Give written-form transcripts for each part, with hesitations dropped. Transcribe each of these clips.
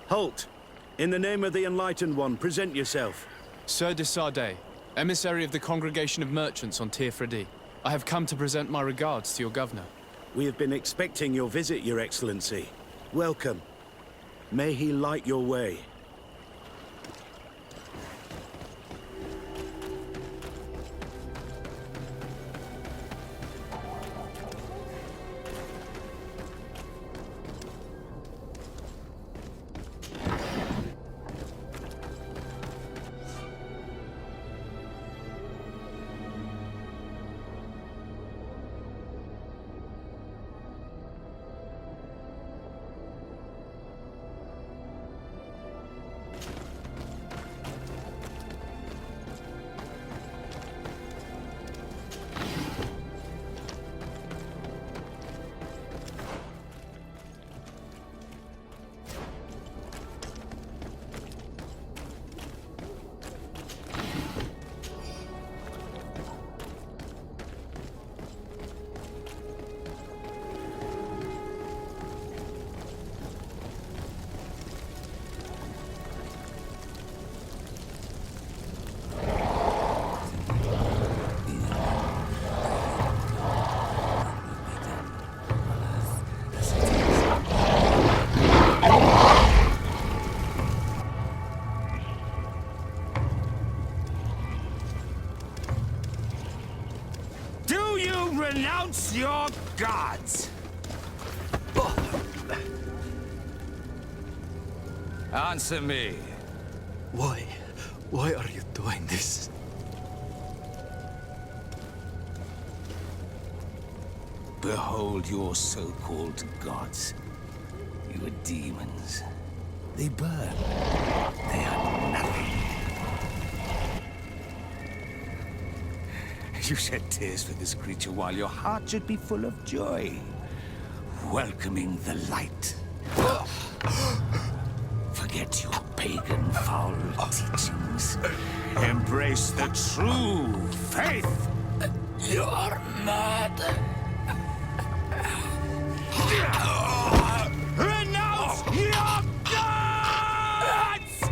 Halt! In the name of the Enlightened One, present yourself. Sir de Sardet, emissary of the Congregation of Merchants on Tirfredi. I have come to present my regards to your governor. We have been expecting your visit, Your Excellency. Welcome. May he light your way. Renounce your gods! Answer me. Why? Why are you doing this? Behold your so-called gods. You are demons. They burn. They are nothing. You shed tears for this creature while your heart should be full of joy. Welcoming the light. Forget your pagan foul teachings. Embrace the true faith. You are mad. Renounce your gods!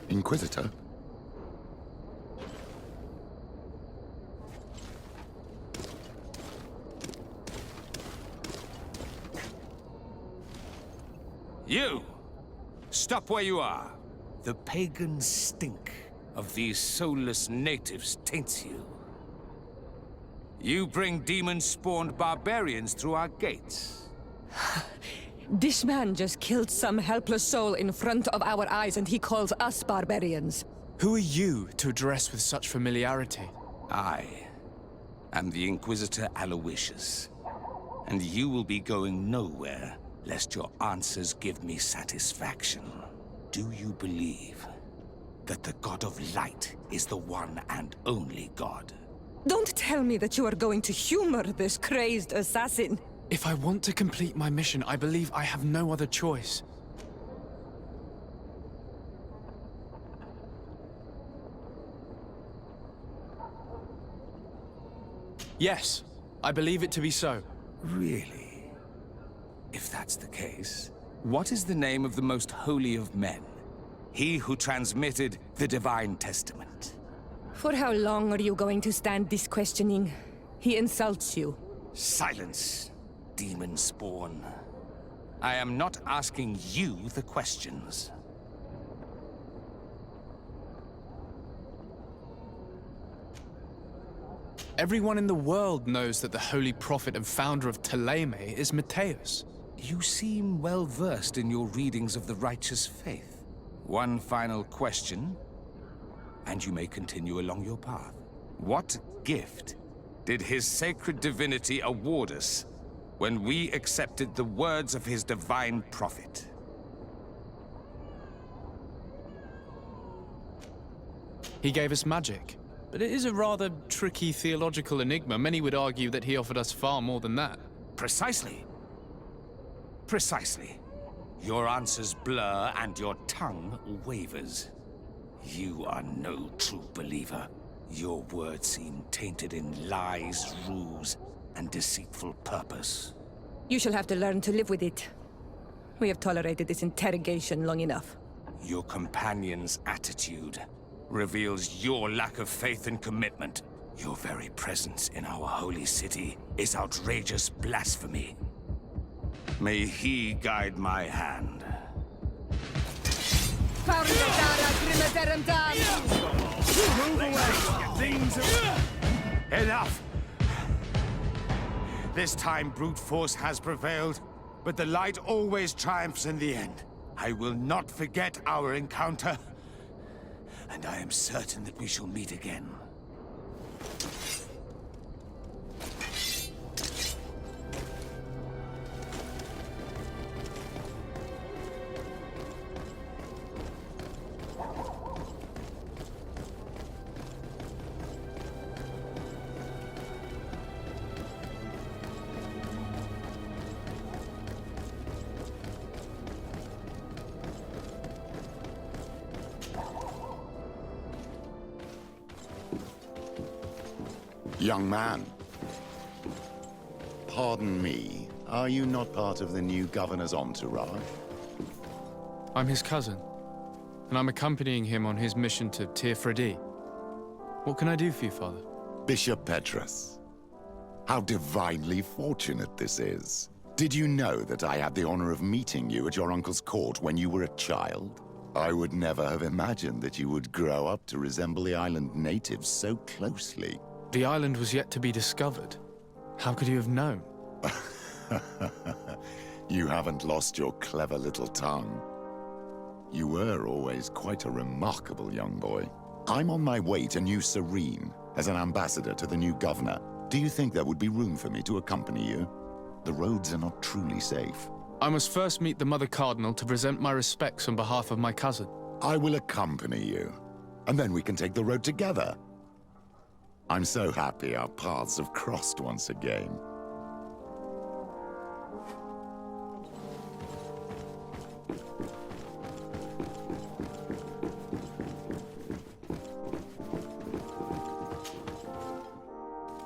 Inquisitor? You! Stop where you are. The pagan stink of these soulless natives taints you. You bring demon-spawned barbarians through our gates. This man just killed some helpless soul in front of our eyes, and he calls us barbarians. Who are you to address with such familiarity? I am the Inquisitor Aloysius, and you will be going nowhere lest your answers give me satisfaction. Do you believe that the God of Light is the one and only God? Don't tell me that you are going to humor this crazed assassin. If I want to complete my mission, I believe I have no other choice. Yes, I believe it to be so. Really? If that's the case, what is the name of the most holy of men? He who transmitted the divine testament. For how long are you going to stand this questioning? He insults you. Silence, demon spawn. I am not asking you the questions. Everyone in the world knows that the holy prophet and founder of Thélème is Matthäus. You seem well versed in your readings of the righteous faith. One final question, and you may continue along your path. What gift did his sacred divinity award us when we accepted the words of his divine prophet? He gave us magic. But it is a rather tricky theological enigma. Many would argue that he offered us far more than that. Precisely. Precisely. Your answers blur and your tongue wavers. You are no true believer. Your words seem tainted in lies, ruse, and deceitful purpose. You shall have to learn to live with it. We have tolerated this interrogation long enough. Your companion's attitude reveals your lack of faith and commitment. Your very presence in our holy city is outrageous blasphemy. May he guide my hand. Move away! Things are... Enough! This time brute force has prevailed, but the light always triumphs in the end. I will not forget our encounter, and I am certain that we shall meet again. Young man. Pardon me, are you not part of the new governor's entourage? I'm his cousin, and I'm accompanying him on his mission to Teer. What can I do for you, Father? Bishop Petrus. How divinely fortunate this is. Did you know that I had the honor of meeting you at your uncle's court when you were a child? I would never have imagined that you would grow up to resemble the island natives so closely. The island was yet to be discovered. How could you have known? You haven't lost your clever little tongue. You were always quite a remarkable young boy. I'm on my way to New Serene as an ambassador to the new governor. Do you think there would be room for me to accompany you? The roads are not truly safe. I must first meet the Mother Cardinal to present my respects on behalf of my cousin. I will accompany you, and then we can take the road together. I'm so happy our paths have crossed once again.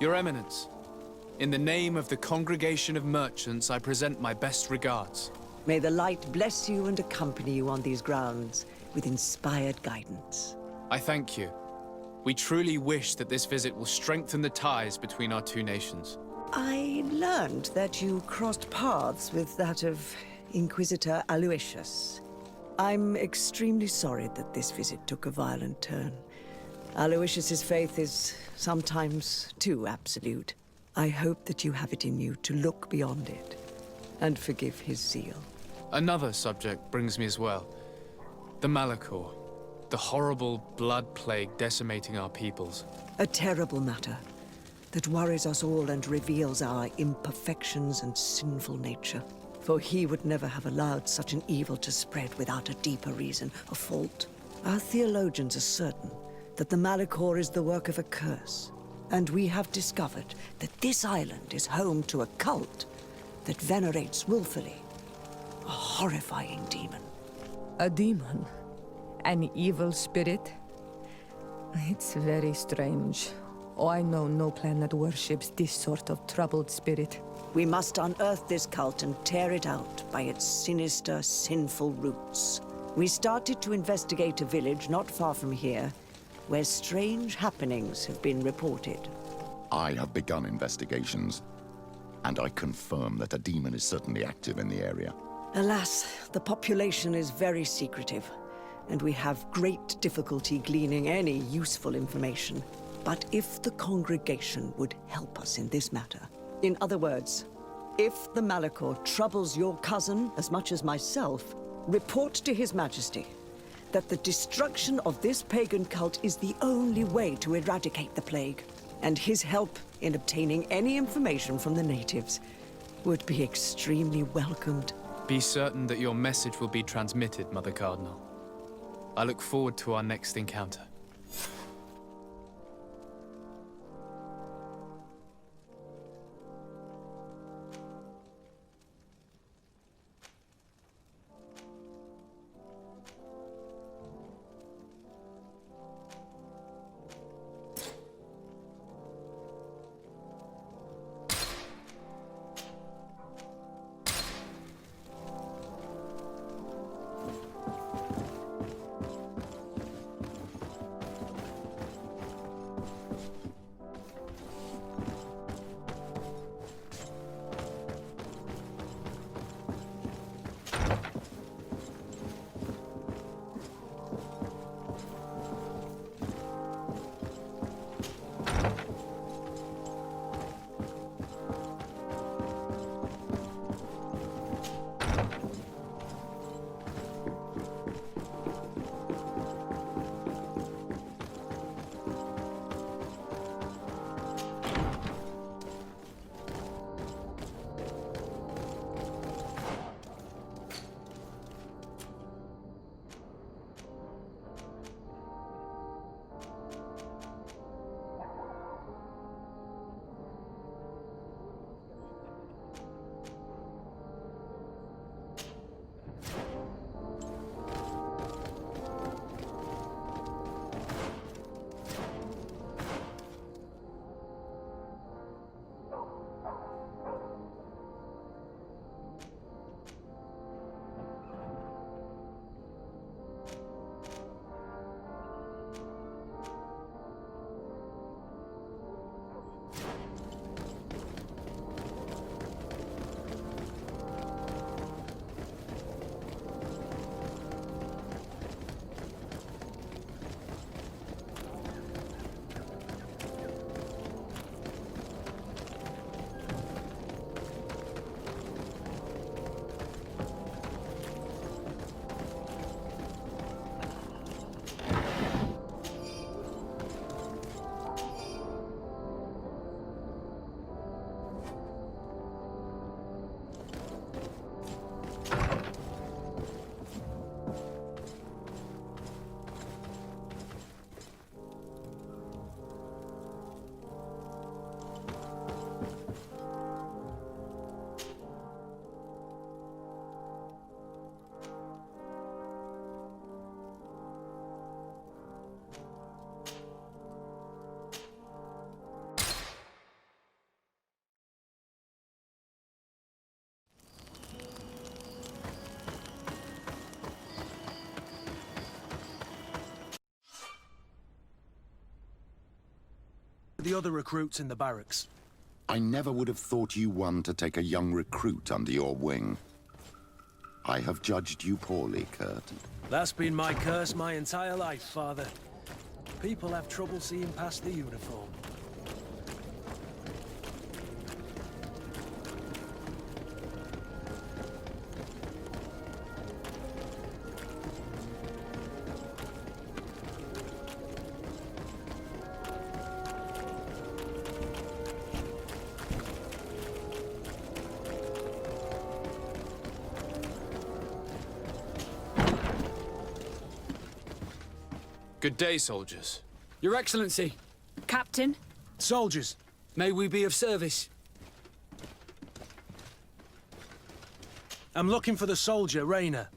Your Eminence, in the name of the Congregation of Merchants, I present my best regards. May the light bless you and accompany you on these grounds with inspired guidance. I thank you. We truly wish that this visit will strengthen the ties between our two nations. I learned that you crossed paths with that of Inquisitor Aloysius. I'm extremely sorry that this visit took a violent turn. Aloysius's faith is sometimes too absolute. I hope that you have it in you to look beyond it and forgive his zeal. Another subject brings me as well. The Malachor. The horrible blood plague decimating our peoples. A terrible matter that worries us all and reveals our imperfections and sinful nature. For he would never have allowed such an evil to spread without a deeper reason, a fault. Our theologians are certain that the Malachor is the work of a curse, and we have discovered that this island is home to a cult that venerates willfully. A horrifying demon. A demon? An evil spirit? It's very strange. Oh, I know no planet worships this sort of troubled spirit. We must unearth this cult and tear it out by its sinister, sinful roots. We started to investigate a village not far from here, where strange happenings have been reported. I have begun investigations, and I confirm that a demon is certainly active in the area. Alas, the population is very secretive, and we have great difficulty gleaning any useful information. But if the congregation would help us in this matter, in other words, if the Malachor troubles your cousin as much as myself, report to His Majesty that the destruction of this pagan cult is the only way to eradicate the plague, and his help in obtaining any information from the natives would be extremely welcomed. Be certain that your message will be transmitted, Mother Cardinal. I look forward to our next encounter. The other recruits in the barracks. I never would have thought you one to take a young recruit under your wing. I have judged you poorly, Kurt. That's been my curse my entire life, Father. People have trouble seeing past the uniform. Good day, soldiers. Your Excellency, Captain? Soldiers, may we be of service? I'm looking for the soldier, Rayner.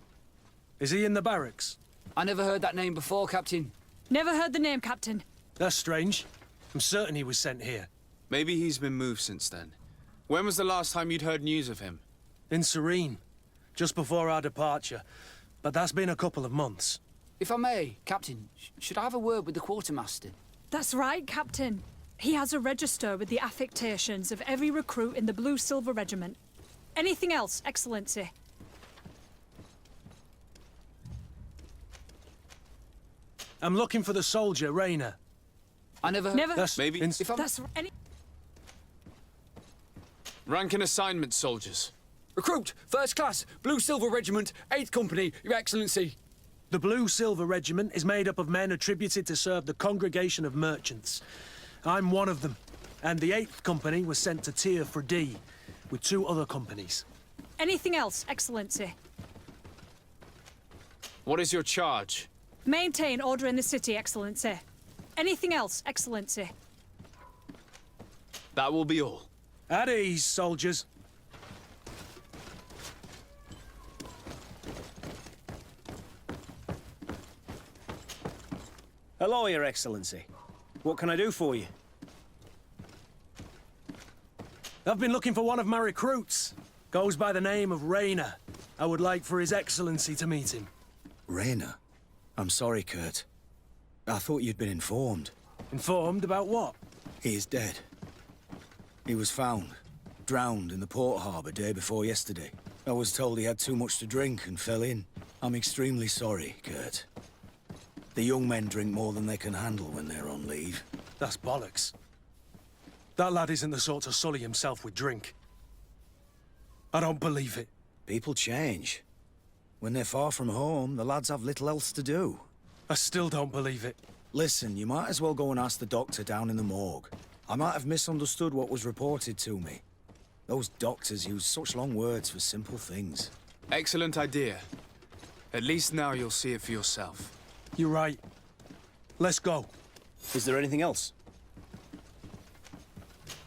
Is he in the barracks? I never heard that name before, Captain. Never heard the name, Captain. That's strange. I'm certain he was sent here. Maybe he's been moved since then. When was the last time you'd heard news of him? In Serene, just before our departure. But that's been a couple of months. If I may, Captain, should I have a word with the quartermaster? That's right, Captain. He has a register with the affectations of every recruit in the Blue-Silver Regiment. Anything else, Excellency? I'm looking for the soldier, Rayner. I never... That's Maybe- in- If I'm... That's any... Rank and assignment, soldiers. Recruit, first class, Blue-Silver Regiment, 8th Company, Your Excellency. The Blue-Silver Regiment is made up of men attributed to serve the Congregation of Merchants. I'm one of them, and the 8th Company was sent to Tir Fredee with 2 other companies. Anything else, Excellency? What is your charge? Maintain order in the city, Excellency. Anything else, Excellency? That will be all. At ease, soldiers. Hello, Your Excellency. What can I do for you? I've been looking for one of my recruits. Goes by the name of Rayner. I would like for His Excellency to meet him. Rayner? I'm sorry, Kurt. I thought you'd been informed. Informed about what? He is dead. He was found, drowned in the port harbour day before yesterday. I was told he had too much to drink and fell in. I'm extremely sorry, Kurt. The young men drink more than they can handle when they're on leave. That's bollocks. That lad isn't the sort to sully himself with drink. I don't believe it. People change. When they're far from home, the lads have little else to do. I still don't believe it. Listen, you might as well go and ask the doctor down in the morgue. I might have misunderstood what was reported to me. Those doctors use such long words for simple things. Excellent idea. At least now you'll see it for yourself. You're right. Let's go. Is there anything else?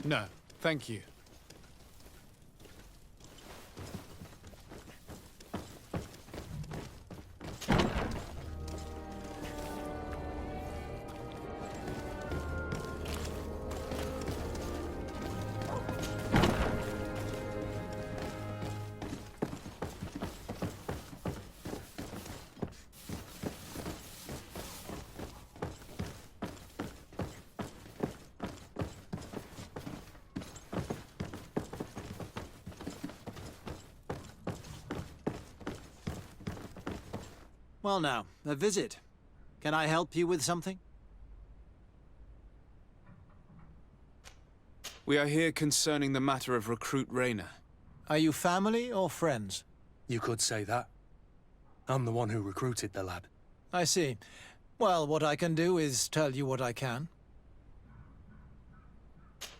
No, thank you. Well now, a visit. Can I help you with something? We are here concerning the matter of recruit Rayner. Are you family or friends? You could say that. I'm the one who recruited the lad. I see. Well, what I can do is tell you what I can.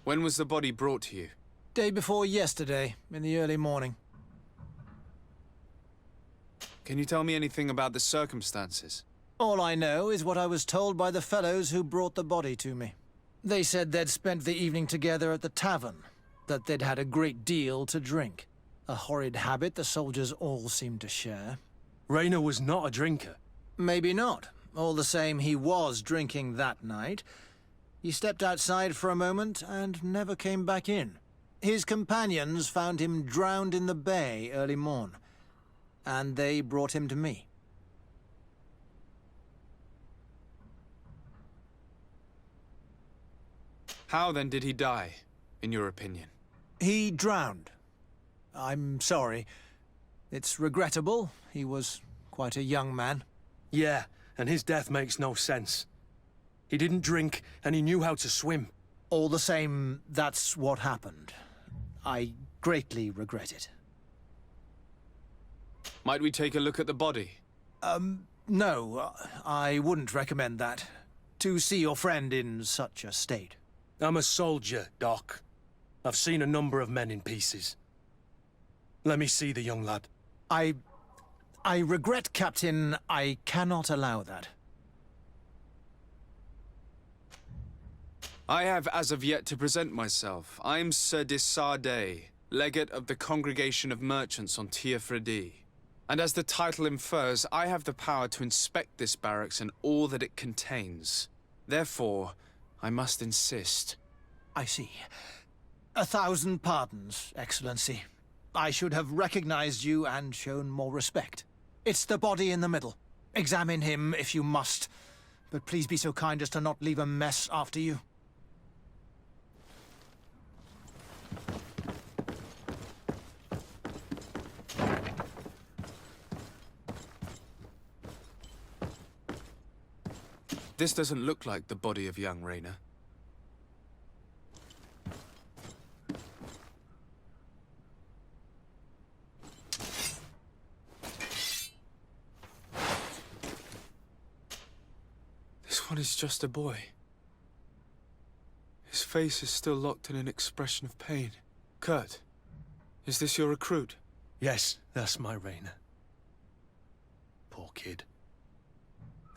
When was the body brought to you? Day before yesterday, in the early morning. Can you tell me anything about the circumstances? All I know is what I was told by the fellows who brought the body to me. They said they'd spent the evening together at the tavern, that they'd had a great deal to drink. A horrid habit the soldiers all seemed to share. Rayner was not a drinker. Maybe not. All the same, he was drinking that night. He stepped outside for a moment and never came back in. His companions found him drowned in the bay early morn, and they brought him to me. How then did he die, in your opinion? He drowned. I'm sorry. It's regrettable. He was quite a young man. Yeah, and his death makes no sense. He didn't drink, and he knew how to swim. All the same, that's what happened. I greatly regret it. Might we take a look at the body? No, I wouldn't recommend that. To see your friend in such a state. I'm a soldier, Doc. I've seen a number of men in pieces. Let me see the young lad. I regret, Captain. I cannot allow that. I have as of yet to present myself. I'm Sir Desardet, legate of the Congregation of Merchants on Tir Fredi. And as the title infers, I have the power to inspect this barracks and all that it contains. Therefore, I must insist. I see. 1,000 pardons, Excellency. I should have recognized you and shown more respect. It's the body in the middle. Examine him if you must, but please be so kind as to not leave a mess after you. This doesn't look like the body of young Raynor. This one is just a boy. His face is still locked in an expression of pain. Kurt, is this your recruit? Yes, that's my Raynor. Poor kid.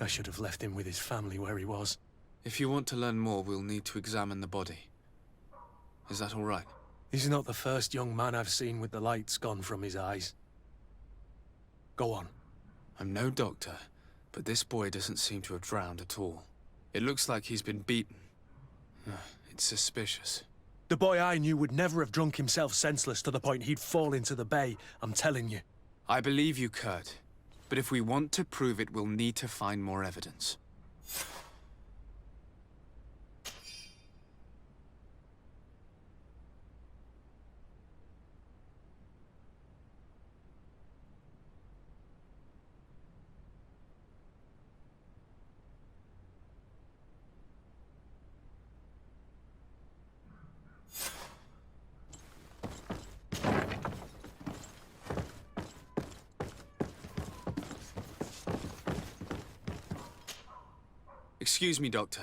I should have left him with his family where he was. If you want to learn more, we'll need to examine the body. Is that all right? He's not the first young man I've seen with the lights gone from his eyes. Go on. I'm no doctor, but this boy doesn't seem to have drowned at all. It looks like he's been beaten. It's suspicious. The boy I knew would never have drunk himself senseless to the point he'd fall into the bay, I'm telling you. I believe you, Kurt. But if we want to prove it, we'll need to find more evidence. Excuse me, Doctor,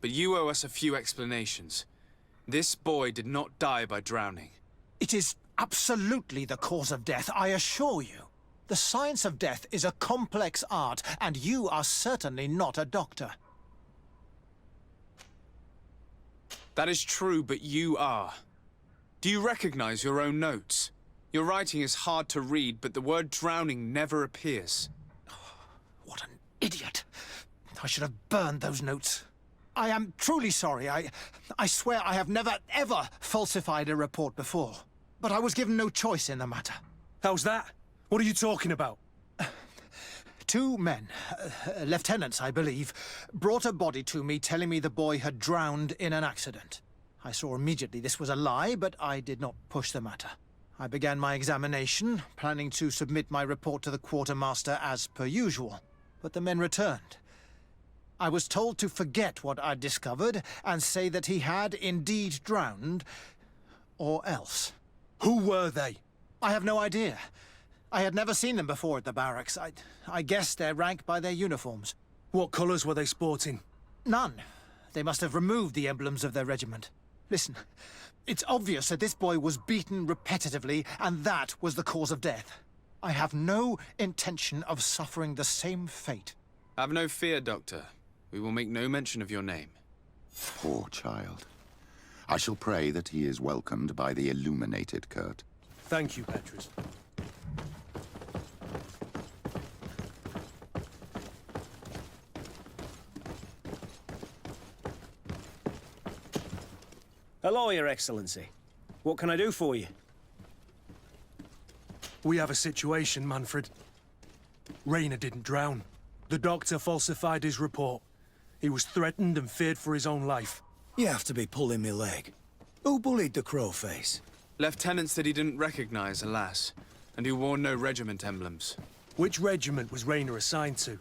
but you owe us a few explanations. This boy did not die by drowning. It is absolutely the cause of death, I assure you. The science of death is a complex art, and you are certainly not a doctor. That is true, but you are. Do you recognize your own notes? Your writing is hard to read, but the word drowning never appears. What an idiot. I should have burned those notes. I am truly sorry. I swear I have never, ever falsified a report before. But I was given no choice in the matter. How's that? What are you talking about? 2 men, lieutenants, I believe, brought a body to me telling me the boy had drowned in an accident. I saw immediately this was a lie, but I did not push the matter. I began my examination, planning to submit my report to the quartermaster as per usual. But the men returned. I was told to forget what I'd discovered and say that he had indeed drowned, or else. Who were they? I have no idea. I had never seen them before at the barracks. I guessed their rank by their uniforms. What colours were they sporting? None. They must have removed the emblems of their regiment. Listen, it's obvious that this boy was beaten repetitively, and that was the cause of death. I have no intention of suffering the same fate. Have no fear, Doctor. We will make no mention of your name. Poor child. I shall pray that he is welcomed by the illuminated, Kurt. Thank you, Petrus. Hello, Your Excellency. What can I do for you? We have a situation, Manfred. Raynor didn't drown. The doctor falsified his report. He was threatened and feared for his own life. You have to be pulling me leg. Who bullied the crowface? Lieutenants that he didn't recognize, alas, and who wore no regiment emblems. Which regiment was Raynor assigned to?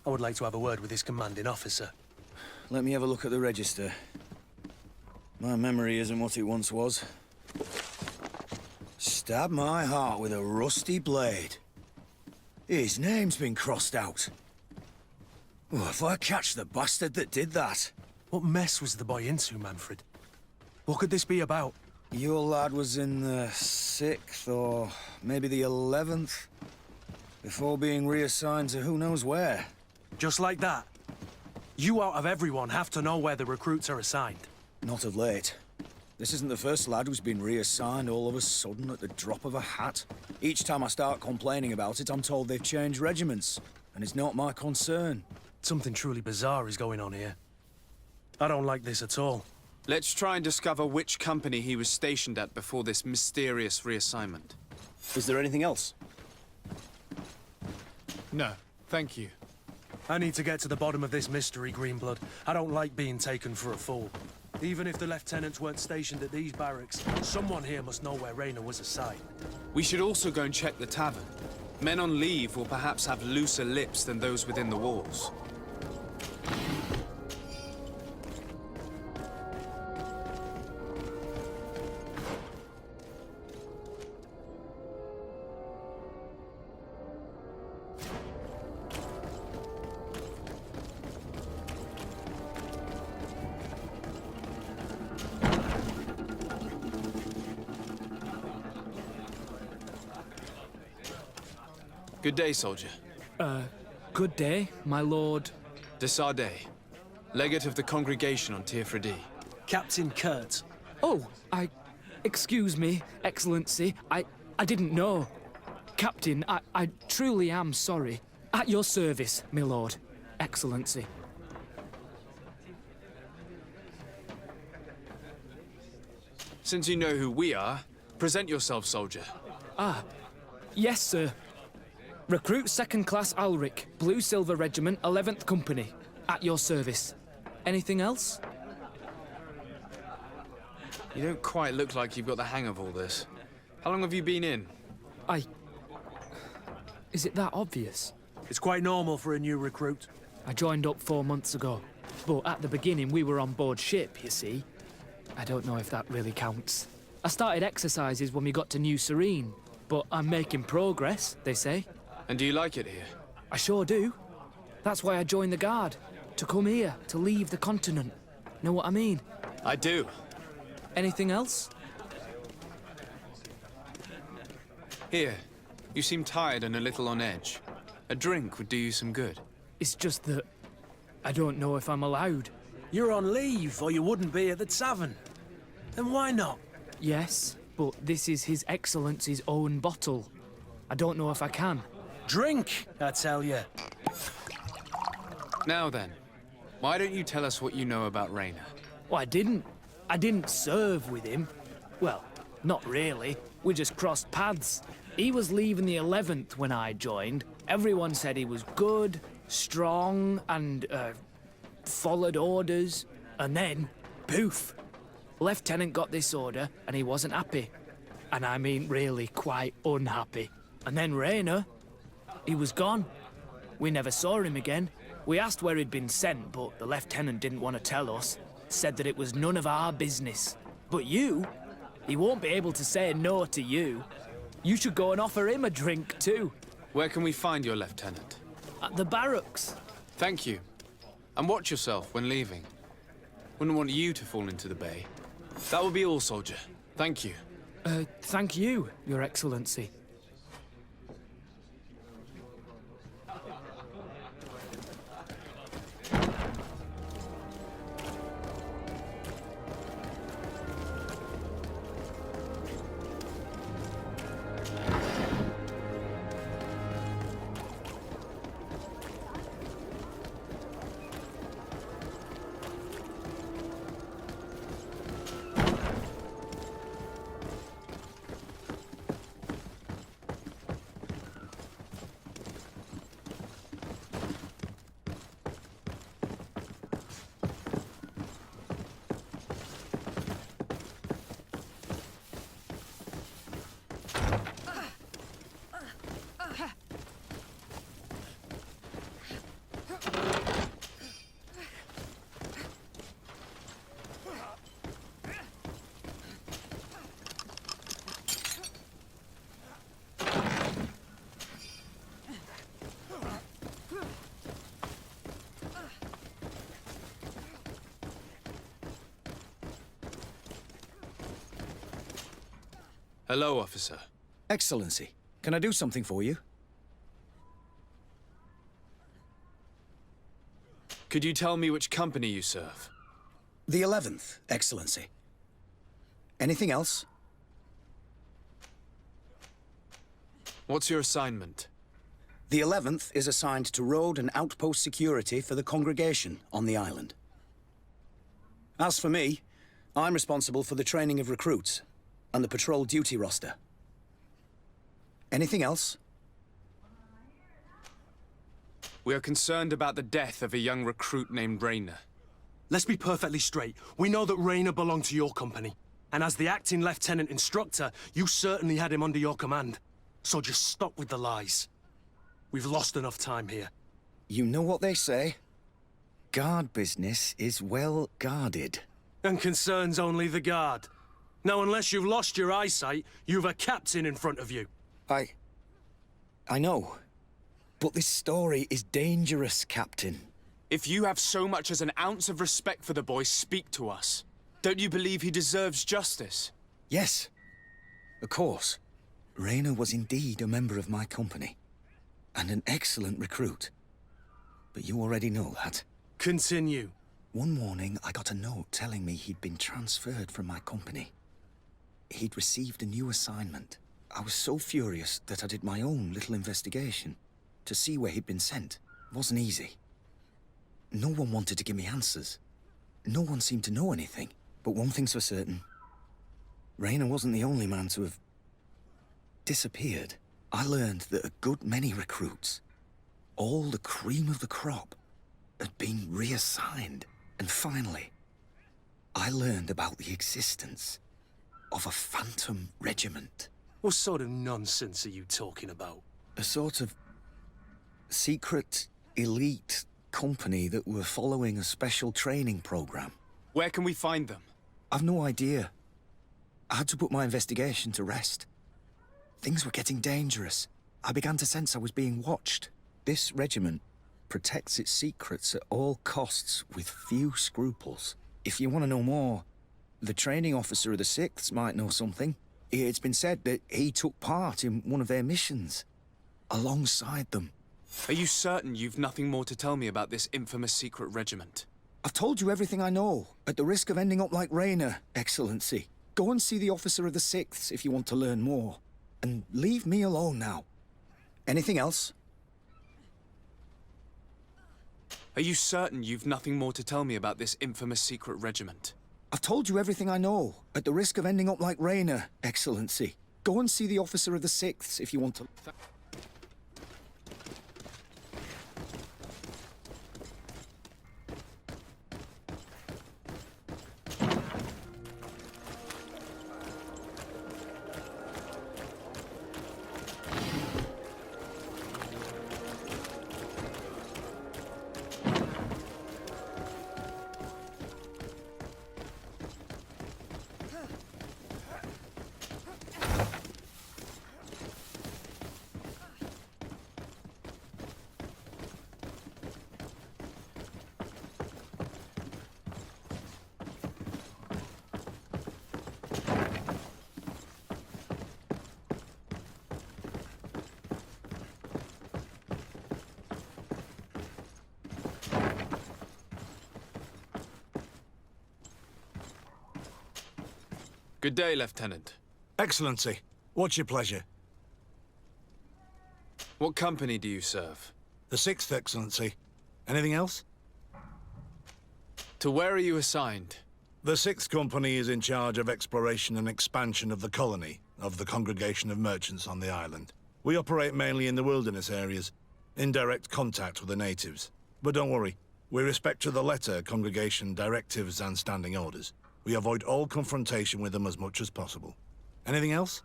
I would like to have a word with his commanding officer. Let me have a look at the register. My memory isn't what it once was. Stab my heart with a rusty blade. His name's been crossed out. Oh, if I catch the bastard that did that. What mess was the boy into, Manfred? What could this be about? Your lad was in the 6th or maybe the 11th, before being reassigned to who knows where. Just like that? You out of everyone have to know where the recruits are assigned. Not of late. This isn't the first lad who's been reassigned all of a sudden at the drop of a hat. Each time I start complaining about it, I'm told they've changed regiments, and it's not my concern. Something truly bizarre is going on here. I don't like this at all. Let's try and discover which company he was stationed at before this mysterious reassignment. Is there anything else? No, thank you. I need to get to the bottom of this mystery, Greenblood. I don't like being taken for a fool. Even if the lieutenants weren't stationed at these barracks, someone here must know where Raynor was assigned. We should also go and check the tavern. Men on leave will perhaps have looser lips than those within the walls. Good day, soldier. Good day, my lord. De Sardet, legate of the congregation on Teofredi. Captain Kurt. Oh, excuse me, Excellency. I didn't know. Captain, I truly am sorry. At your service, my lord. Excellency. Since you know who we are, present yourself, soldier. Yes, sir. Recruit 2nd Class Alric, Blue Silver Regiment, 11th Company. At your service. Anything else? You don't quite look like you've got the hang of all this. How long have you been in? Is it that obvious? It's quite normal for a new recruit. I joined up 4 months ago. But at the beginning, we were on board ship, you see. I don't know if that really counts. I started exercises when we got to New Serene. But I'm making progress, they say. And do you like it here? I sure do. That's why I joined the Guard. To come here, to leave the continent. Know what I mean? I do. Anything else? Here. You seem tired and a little on edge. A drink would do you some good. It's just that I don't know if I'm allowed. You're on leave, or you wouldn't be at the tavern. Then why not? Yes, but this is His Excellency's own bottle. I don't know if I can. Drink, I tell you. Now then, why don't you tell us what you know about Raynor? Well, I didn't serve with him. Well, not really. We just crossed paths. He was leaving the 11th when I joined. Everyone said he was good, strong, and, followed orders. And then, poof. Lieutenant got this order, and he wasn't happy. And I mean really quite unhappy. And then Raynor, he was gone. We never saw him again. We asked where he'd been sent, but the lieutenant didn't want to tell us. Said that it was none of our business. But you, he won't be able to say no to you. You should go and offer him a drink too. Where can we find your lieutenant? At the barracks. Thank you. And watch yourself when leaving. Wouldn't want you to fall into the bay. That will be all, soldier. Thank you. Thank you, Your Excellency. Hello, officer. Excellency, can I do something for you? Could you tell me which company you serve? The 11th, Excellency. Anything else? What's your assignment? The 11th is assigned to road and outpost security for the congregation on the island. As for me, I'm responsible for the training of recruits and the patrol duty roster. Anything else? We are concerned about the death of a young recruit named Rayner. Let's be perfectly straight. We know that Rayner belonged to your company. And as the acting lieutenant instructor, you certainly had him under your command. So just stop with the lies. We've lost enough time here. You know what they say? Guard business is well guarded. And concerns only the guard. Now, unless you've lost your eyesight, you've a captain in front of you. I know. But this story is dangerous, Captain. If you have so much as an ounce of respect for the boy, speak to us. Don't you believe he deserves justice? Yes, of course. Rayner was indeed a member of my company. And an excellent recruit. But you already know that. Continue. One morning, I got a note telling me he'd been transferred from my company. He'd received a new assignment. I was so furious that I did my own little investigation. To see where he'd been sent wasn't easy. No one wanted to give me answers. No one seemed to know anything. But one thing's for certain. Rayner wasn't the only man to have disappeared. I learned that a good many recruits, all the cream of the crop, had been reassigned. And finally, I learned about the existence of a phantom regiment. What sort of nonsense are you talking about? A sort of secret, elite company that were following a special training program. Where can we find them? I've no idea. I had to put my investigation to rest. Things were getting dangerous. I began to sense I was being watched. This regiment protects its secrets at all costs with few scruples. If you want to know more, the training officer of the 6th might know something. It's been said that he took part in one of their missions, alongside them. Are you certain you've nothing more to tell me about this infamous secret regiment? I've told you everything I know, at the risk of ending up like Rayner, Excellency. Go and see the officer of the 6th if you want to learn more. And leave me alone now. Anything else? Are you certain you've nothing more to tell me about this infamous secret regiment? I've told you everything I know, at the risk of ending up like Rayner, Excellency. Go and see the officer of the 6th if you want to... Good day, Lieutenant. Excellency, what's your pleasure? What company do you serve? The 6th, Excellency. Anything else? To where are you assigned? The 6th Company is in charge of exploration and expansion of the colony of the Congregation of Merchants on the island. We operate mainly in the wilderness areas, in direct contact with the natives. But don't worry, we respect to the letter Congregation directives and standing orders. We avoid all confrontation with them as much as possible. Anything else?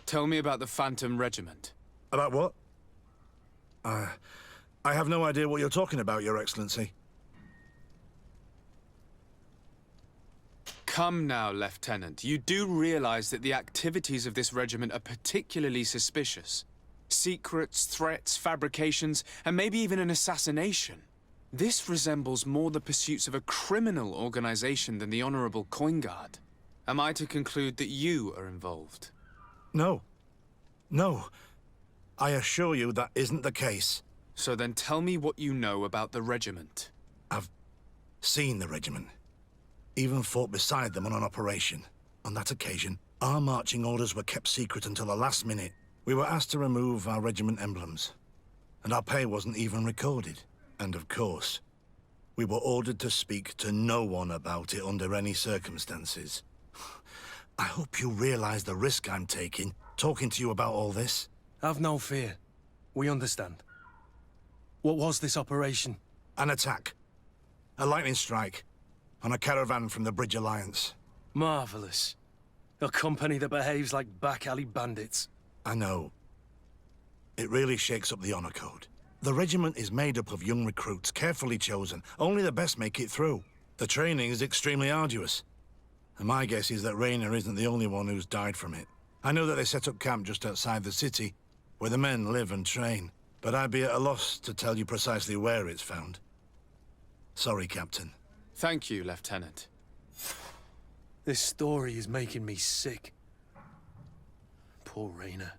Tell me about the Phantom Regiment. About what? I have no idea what you're talking about, Your Excellency. Come now, Lieutenant. You do realize that the activities of this regiment are particularly suspicious. Secrets, threats, fabrications, and maybe even an assassination. This resembles more the pursuits of a criminal organization than the Honorable Coin Guard. Am I to conclude that you are involved? No. No. I assure you that isn't the case. So then tell me what you know about the regiment. I've seen the regiment. even fought beside them on an operation. On that occasion, our marching orders were kept secret until the last minute. We were asked to remove our regiment emblems, and our pay wasn't even recorded. And of course, we were ordered to speak to no one about it under any circumstances. I hope you realize the risk I'm taking, talking to you about all this. Have no fear. We understand. What was this operation? An attack. A lightning strike on a caravan from the Bridge Alliance. Marvelous. A company that behaves like back-alley bandits. I know. It really shakes up the honor code. The regiment is made up of young recruits, carefully chosen. Only the best make it through. The training is extremely arduous. And my guess is that Raynor isn't the only one who's died from it. I know that they set up camp just outside the city, where the men live and train. But I'd be at a loss to tell you precisely where it's found. Sorry, Captain. Thank you, Lieutenant. This story is making me sick. Poor Raynor.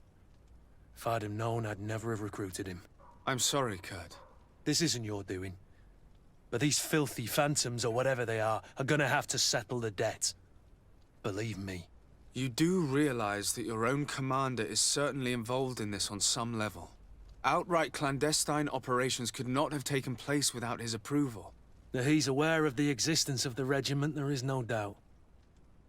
If I'd have known, I'd never have recruited him. I'm sorry, Kurt. This isn't your doing. But these filthy phantoms, or whatever they are gonna have to settle the debt. Believe me. You do realize that your own commander is certainly involved in this on some level. Outright clandestine operations could not have taken place without his approval. That he's aware of the existence of the regiment, there is no doubt.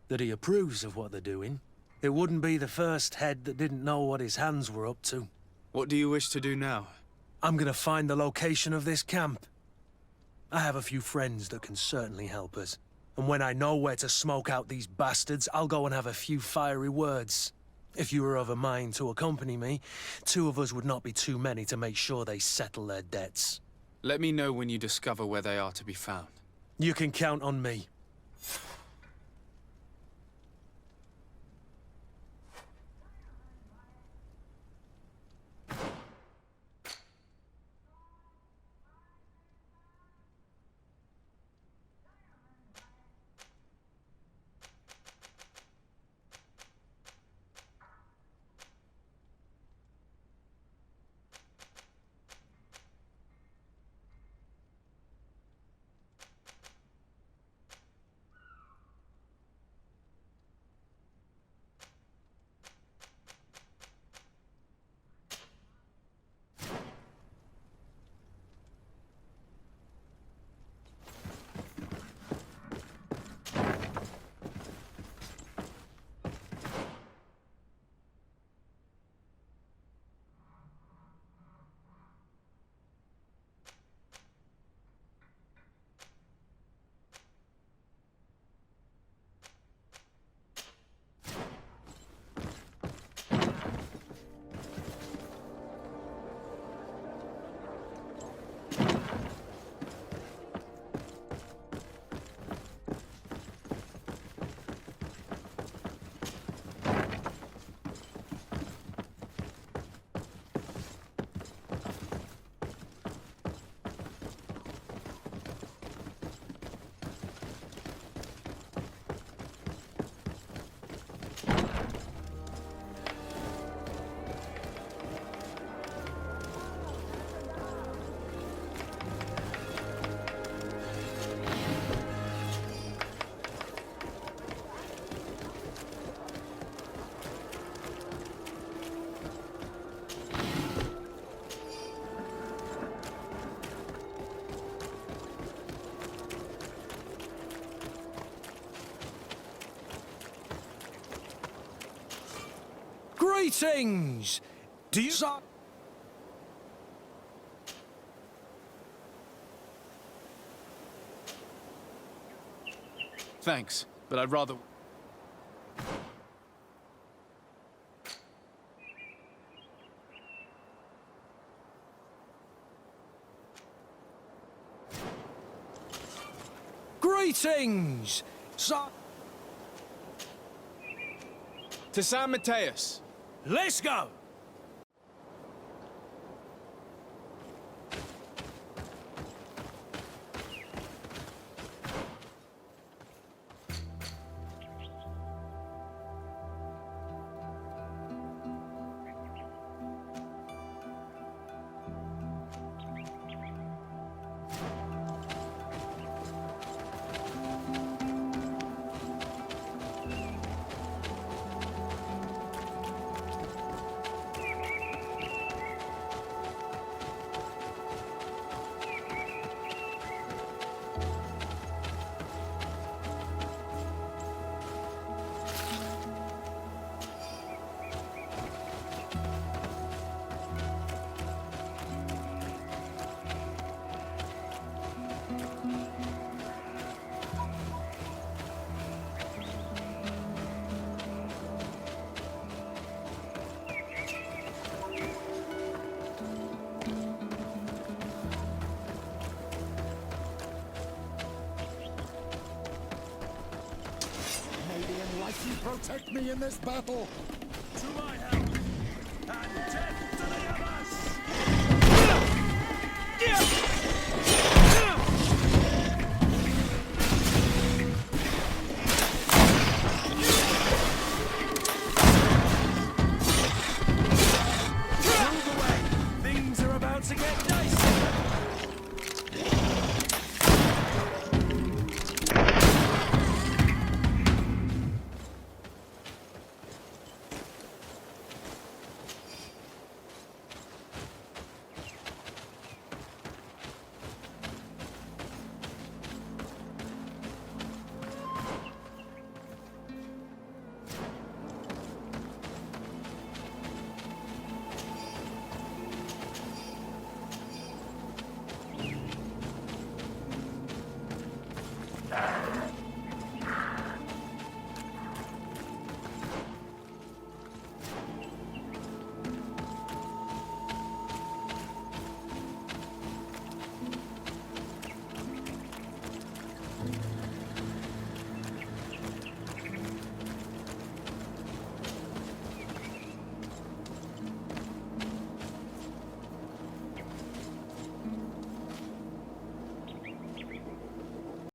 That he approves of what they're doing. It wouldn't be the first head that didn't know what his hands were up to. What do you wish to do now? I'm gonna find the location of this camp. I have a few friends that can certainly help us. And when I know where to smoke out these bastards, I'll go and have a few fiery words. If you were of a mind to accompany me, 2 of us would not be too many to make sure they settle their debts. Let me know when you discover where they are to be found. You can count on me. Greetings! Do you... Thanks, but I'd rather... Greetings! To San Mateus! Let's go! Protect me in this battle! To my help!